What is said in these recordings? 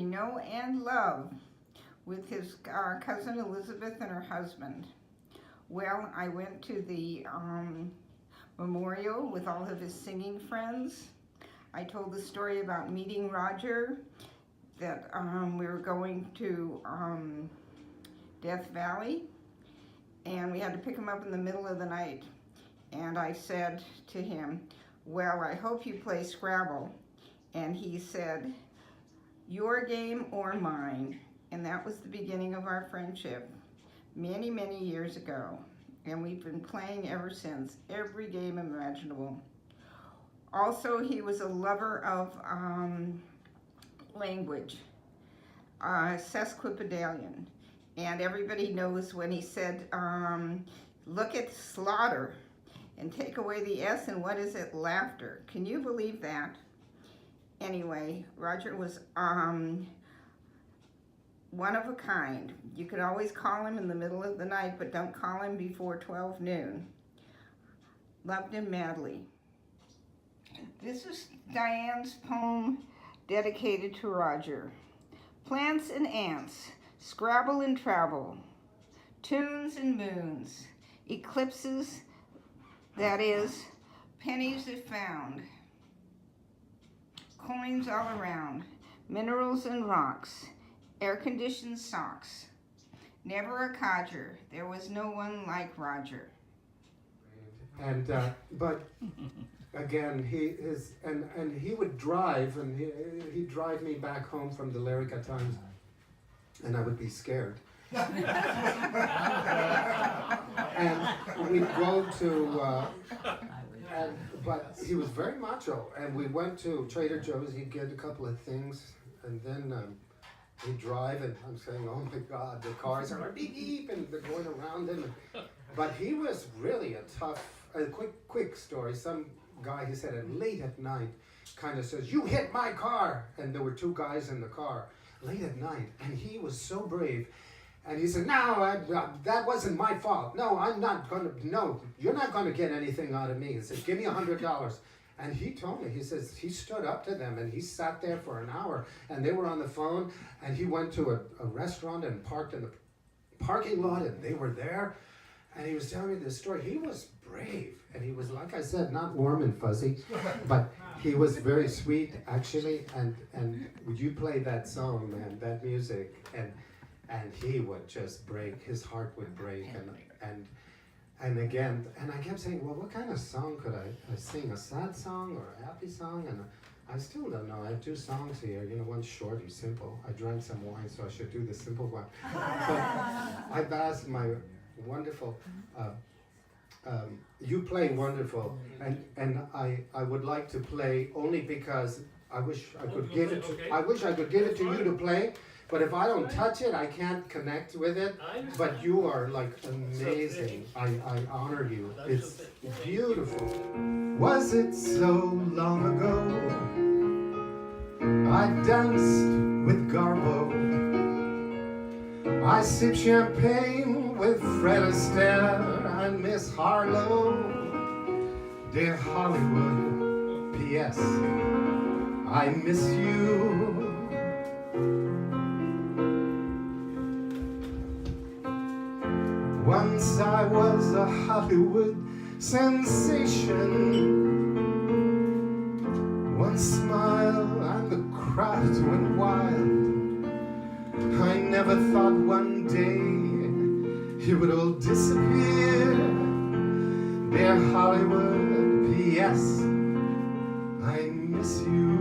Know and love with his cousin Elizabeth and her husband. Well, I went to the memorial with all of his singing friends. I told the story about meeting Roger, that we were going to Death Valley, and we had to pick him up in the middle of the night. And I said to him, well, I hope you play Scrabble. And he said, your game or mine. And that was the beginning of our friendship many, many years ago. And we've been playing ever since, every game imaginable. Also, he was a lover of language, sesquipedalian. And everybody knows when he said, look at slaughter and take away the S, and what is it? Laughter. Can you believe that? Anyway, Roger was one of a kind. You could always call him in the middle of the night, but don't call him before 12 noon. Loved him madly. This is Diane's poem dedicated to Roger. Plants and ants, Scrabble and travel, tunes and moons, eclipses, that is, pennies if found, coins all around, minerals and rocks, air-conditioned socks. Never a codger, there was no one like Roger. And but again, he would drive, and he'd drive me back home from the lyric at times, and I would be scared. And we'd go to. But he was very macho, and we went to Trader Joe's. He'd get a couple of things, and then he'd drive, and I'm saying, "Oh my God, the cars are like beep beep," and they're going around him. But he was really a tough. A quick story. Some guy, he said, late at night, kind of says, "You hit my car," and there were two guys in the car late at night, and he was so brave. And he said, "No, that wasn't my fault. No, I'm not going to, no, you're not going to get anything out of me." He said, "Give me $100. And he told me, he says, he stood up to them, and he sat there for an hour, and they were on the phone, and he went to a restaurant and parked in the parking lot, and they were there, and he was telling me this story. He was brave, and he was, like I said, not warm and fuzzy, but he was very sweet, actually, and would you play that song, man, that music, and he would just break, his heart would break, and again, and I kept saying, well, what kind of song could I sing, a sad song or a happy song? And I still don't know. I have two songs here, one's short and simple. I drank some wine, so I should do the simple one. But I've asked my wonderful, you play wonderful, and I would like to play only because I wish I could give it to you to play. But if I don't touch it, I can't connect with it. But you are like amazing. I honor you. It's beautiful. Was it so long ago I danced with Garbo? I sipped champagne with Fred Astaire and Miss Harlow. Dear Hollywood, P.S. I miss you. Once I was a Hollywood sensation. One smile and the crowd went wild. I never thought one day it would all disappear. Dear Hollywood, P.S. I miss you.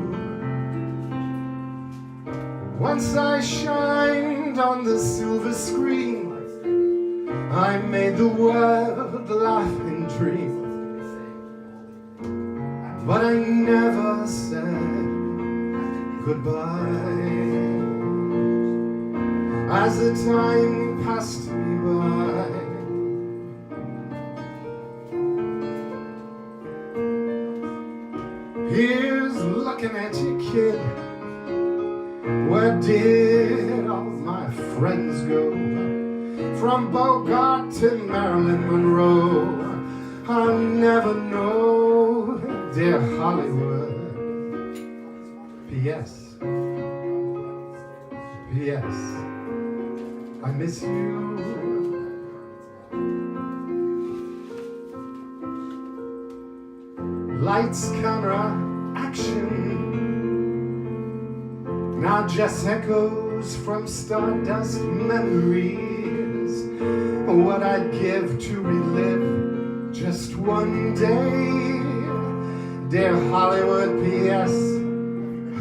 Once I shined on the silver screen. I made the world laugh and dream, but I never said goodbye. As the time passed me by, here's looking at you, kid. Where did all my friends go? From Bogart to Marilyn Monroe, I'll never know, dear Hollywood. P.S. P.S. I miss you. Lights, camera, action. Now just echoes from stardust memories. What I'd give to relive just one day. Dear Hollywood, P.S.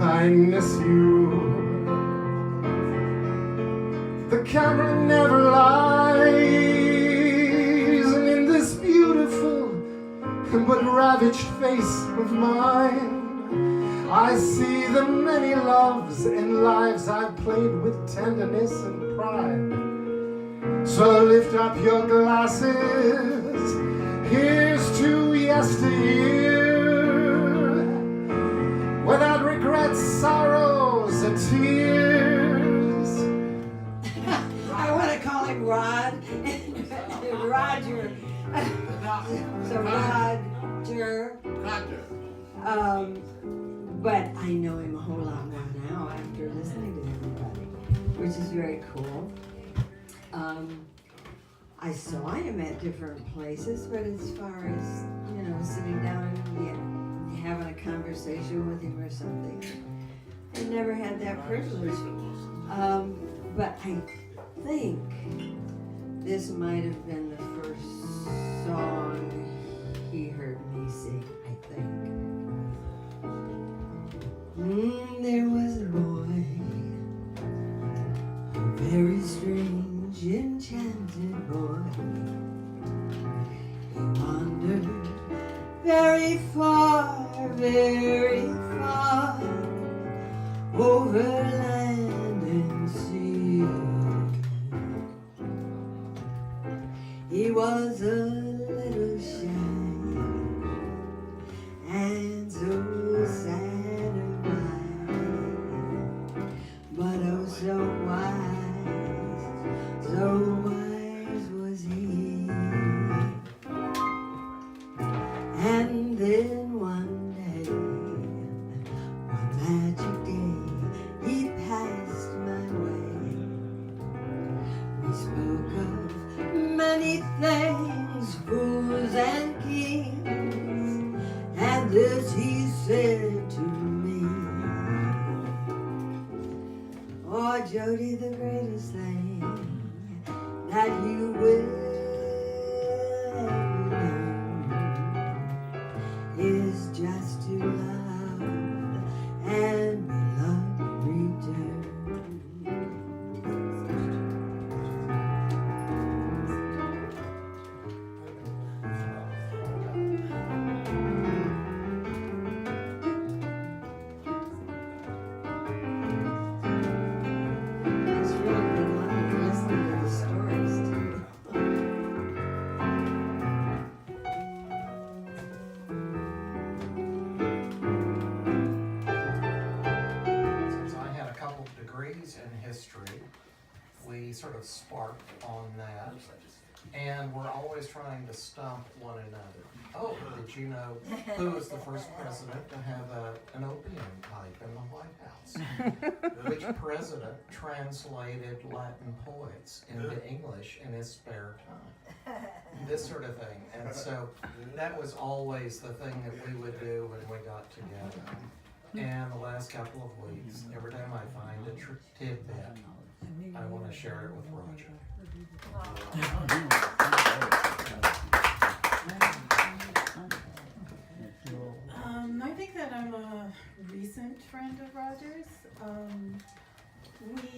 I miss you. The camera never lies, and in this beautiful but ravaged face of mine, I see the many loves and lives I've played with tenderness and pride. So lift up your glasses, here's to yesteryear, without regrets, sorrows, or tears. I want to call him Rod. Roger. So Roger. But I know him a whole lot more now after listening to everybody, which is very cool. I saw him at different places, but as far as, sitting down and having a conversation with him or something, I never had that privilege. But I think this might have been the first song he heard me sing, I think. There was a boy, a very strange, enchanted boy. He wandered very far, over land and sea. He was a little shy and so sad and blind, but oh so wise was he. And then one magic day, he passed my way. We spoke of many things, fools and kings, and this he said to me: oh, Jody, the greatest thing that you will ever learn is just to love and be loved return. It's really been lovely listening to the stories too. Since I had a couple of degrees in history, we sort of sparked on that. And we're always trying to stump one another. Oh, did you know who was the first president to have an opium pipe in the White House? Which president translated Latin poets into English in his spare time? This sort of thing. And so that was always the thing that we would do when we got together. And the last couple of weeks, every time I find a tidbit, I want to share it with Roger. I think that I'm a recent friend of Rodgers. We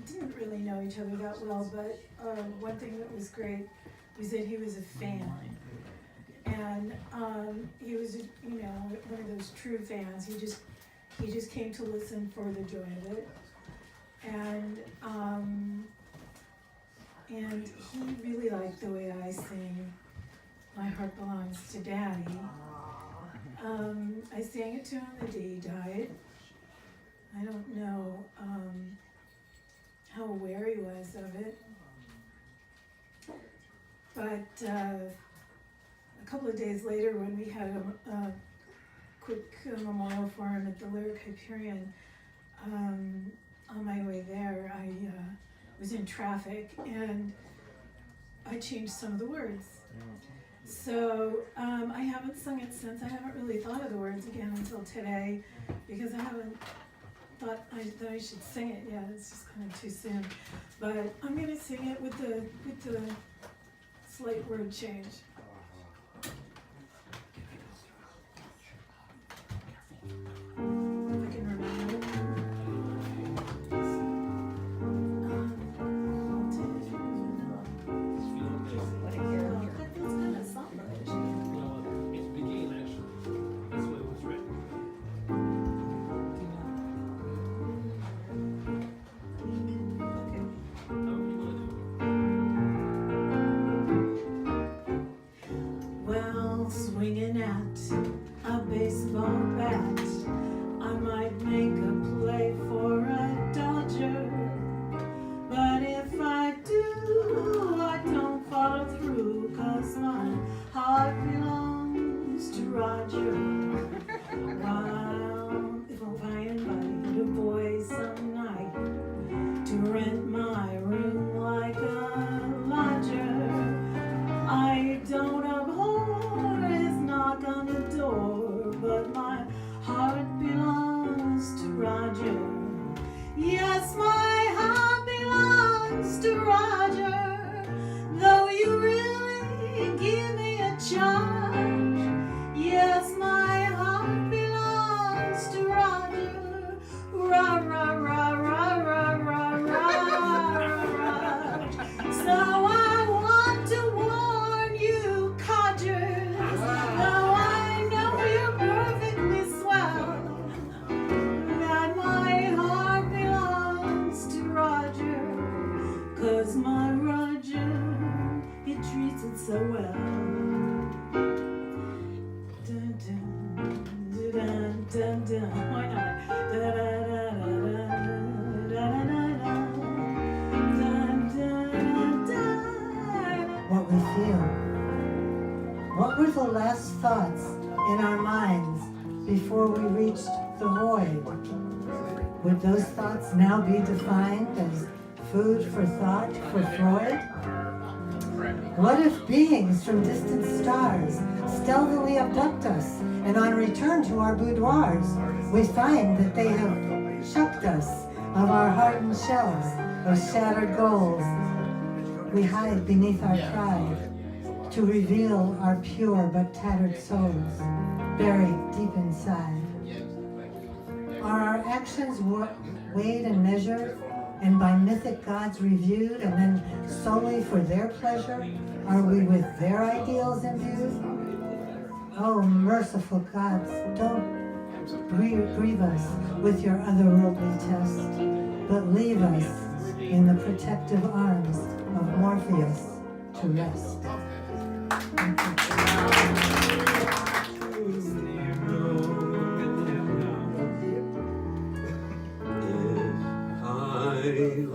didn't really know each other that well, but one thing that was great was that he was a fan. And he was, one of those true fans. He just came to listen for the joy of it. And he really liked the way I sing My Heart Belongs to Daddy. I sang it to him the day he died. I don't know how aware he was of it. But a couple of days later, when we had a quick memorial for him at the Lyric Hyperion, on my way there, was in traffic, and I changed some of the words. So I haven't sung it since. I haven't really thought of the words again until today, because I haven't thought that I should sing it yet. It's just kind of too soon. But I'm gonna sing it with the slight word change. If I can remember it. What a character. That feels kind of somber. It's beginning actually. That's the way it was written. How are you gonna do? Well, swinging at a baseball bat, I might make a play for a Dodger. But if I do, I don't follow through, 'cause my heart belongs to Roger. Well, if I invite a boy some night to rent my room like a lodger, I don't abhor his knock on the door, but my heart belongs to Roger. Yes, my heart belongs to Roger, though you really give me a charge. Yes, my heart belongs to Roger. Ra ra ra ra ra ra ra ra. So I want to warn you, codgers, though I know you're perfectly swell, that my heart belongs to Roger, 'cause my Roger, he treats it so well. Dun, dun, dun, dun, dun. Why not? Da, da, da, da, da, da, da, da, dun, dun, dun. What we feel. What were the last thoughts in our minds before we reached the void? Would those thoughts now be defined as food for thought for Freud? What if beings from distant stars stealthily abduct us, and on return to our boudoirs, we find that they have shucked us of our hardened shells of shattered goals? We hide beneath our pride to reveal our pure but tattered souls, buried deep inside. Are our actions weighed and measured, and by mythic gods reviewed, and then solely for their pleasure, are we with their ideals imbued? Oh, merciful gods, don't grieve us with your otherworldly test, but leave us in the protective arms of Morpheus to rest. Thank you. I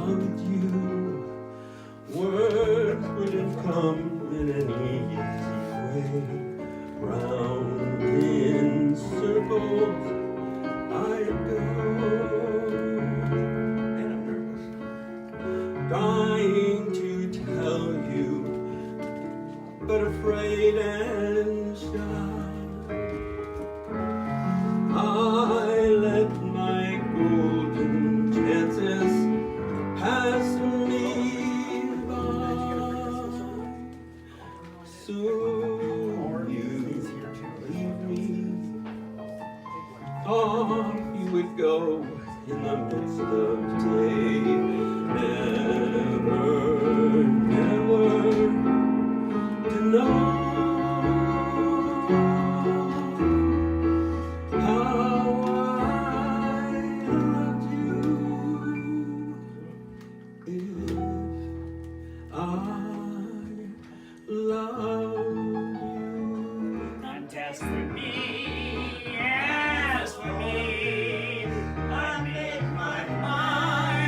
loved you, words would have come in an easy way. Round in circles I'd go, and I'm nervous, dying to tell you, but afraid and shy. I let my golden chances pass me by. Soon you leave me, off you would go in the midst of day. Never, never to know As for me, I made my mind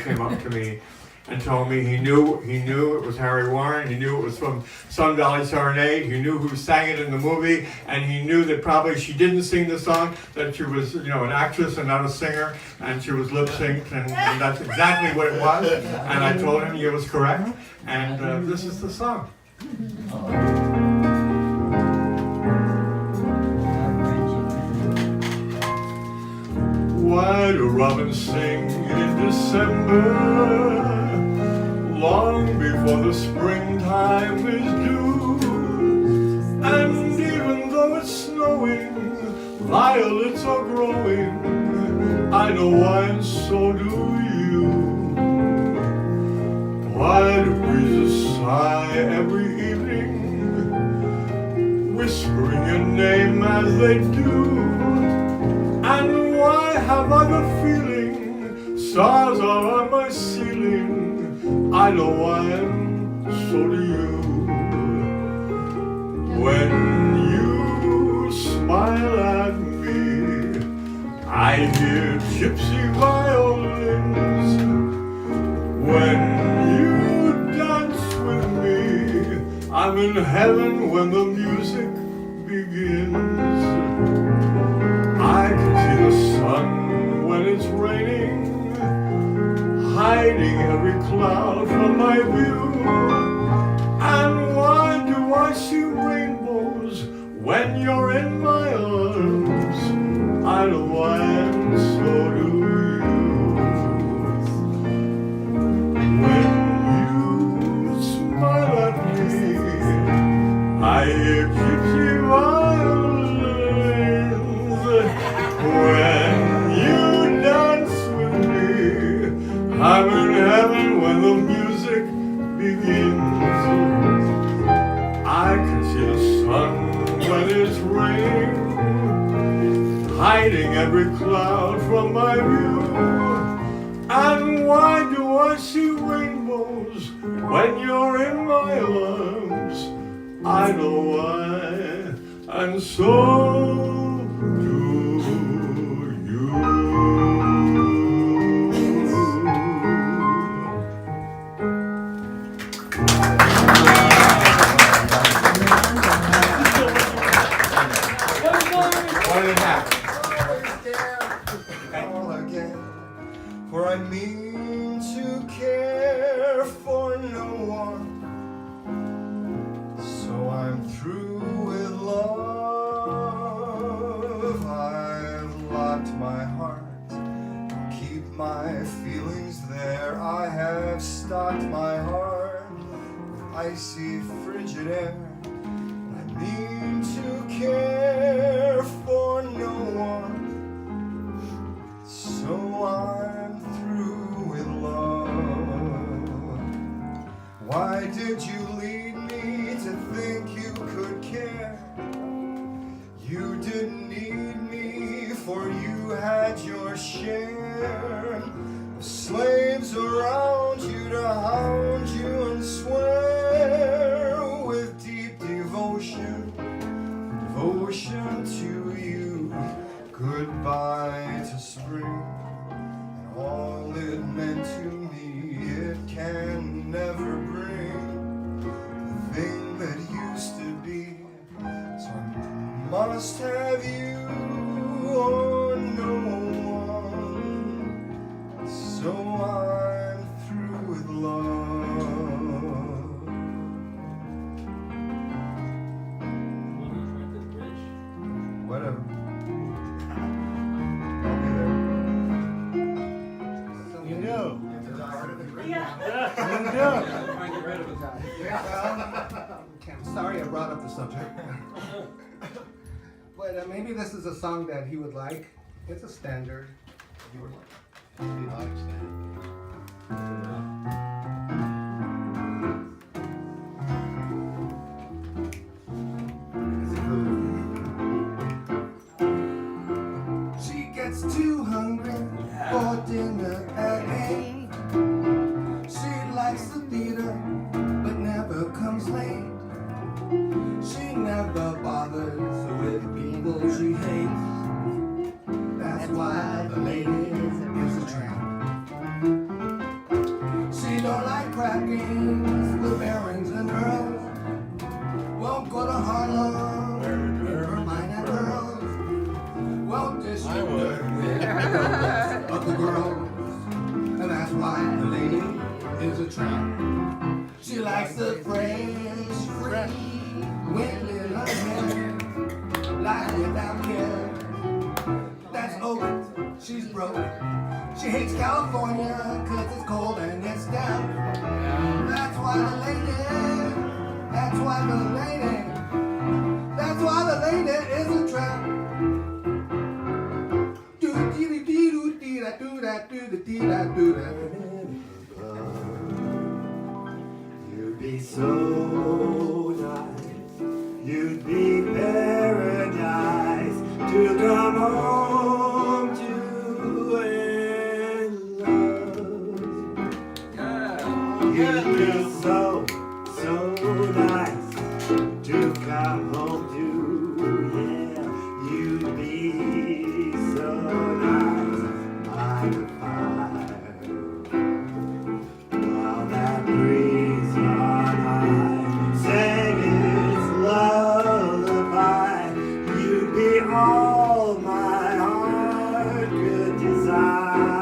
came up to me and told me he knew it was Harry Warren. He knew it was from Sun Valley Serenade. He knew who sang it in the movie, and he knew that probably she didn't sing the song, that she was, an actress and not a singer, and she was lip synced, and that's exactly what it was. And I told him he was correct, and this is the song. Why do robins sing in December, long before the springtime is due? And even though it's snowing, violets are growing. I know why, and so do you. Why do breezes sigh every evening, whispering your name as they do? And why have I the feeling stars are on my ceiling? I know why, and so do you. When you smile at me, I hear gypsy violins. When you dance with me, I'm in heaven when the music begins. I can see the sun when it's raining, hiding every cloud from my view. And why do I see rainbows when you're in my arms? I know why, and so do you. When you smile at me, I hear gypsy violins. When you dance with me, I'm in heaven when the music begins. I can see the sun when it's raining, hiding every cloud from my view. And why do I see rainbows when you're in my arms? I know why, and so do you. All again, for I mean to care for no one, so I'm through with love. I've locked my heart, keep my feelings there. I have stocked my heart with icy frigid air. I mean to care for no one, so I'm through with love. Why did you lead me to think you could care? You didn't need me, for you had your share of slaves around you to hound you and swear with deep devotion to you. Goodbye to spring, and all it meant to me, it can never bring the thing that used to be. So I must have you or no one, so I'm through with love. Whatever. You knew. I'm sorry I brought up the subject. But maybe this is a song that he would like. It's a standard. He would like. She gets too hungry for dinner at 8. She likes the theater, but never comes late. She never bothers with people she hates. That's why the lady is a tramp. at games with barons and earls. Won't go to Harlem, never mind at girls. Won't dish with the of the girls. And that's why the lady is a tramp. She likes the French free, with little hair, like without care. That's over, she's broke. She hates California, cause it's cold and it's damp. That's why the lady, that's why the lady, that's why the lady is a tramp. Do dee dee do dee da do da do da dee da do da. You'd be so nice, you'd be paradise to come home to and love. You'd be so nice to come home to, yeah. You'd be so nice by the fire, while that breeze on high sang its lullaby. You'd be all my heart could desire.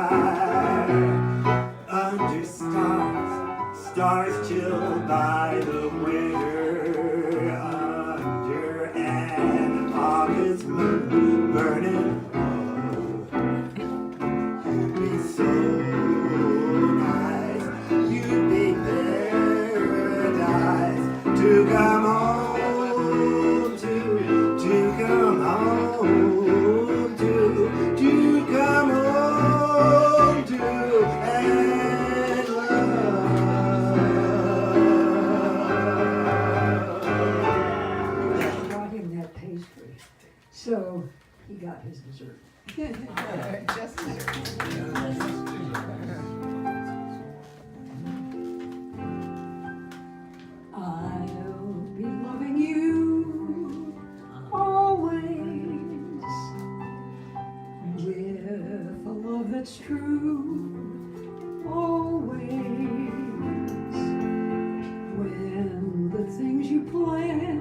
Under stars chilled by the winter, under an August moon burning low. You'd be so nice, you'd be paradise to come home to come home to come home to and I brought him that pastry, so he got his dessert. Just I'll be loving you always with a love that's true, always. When the things you plan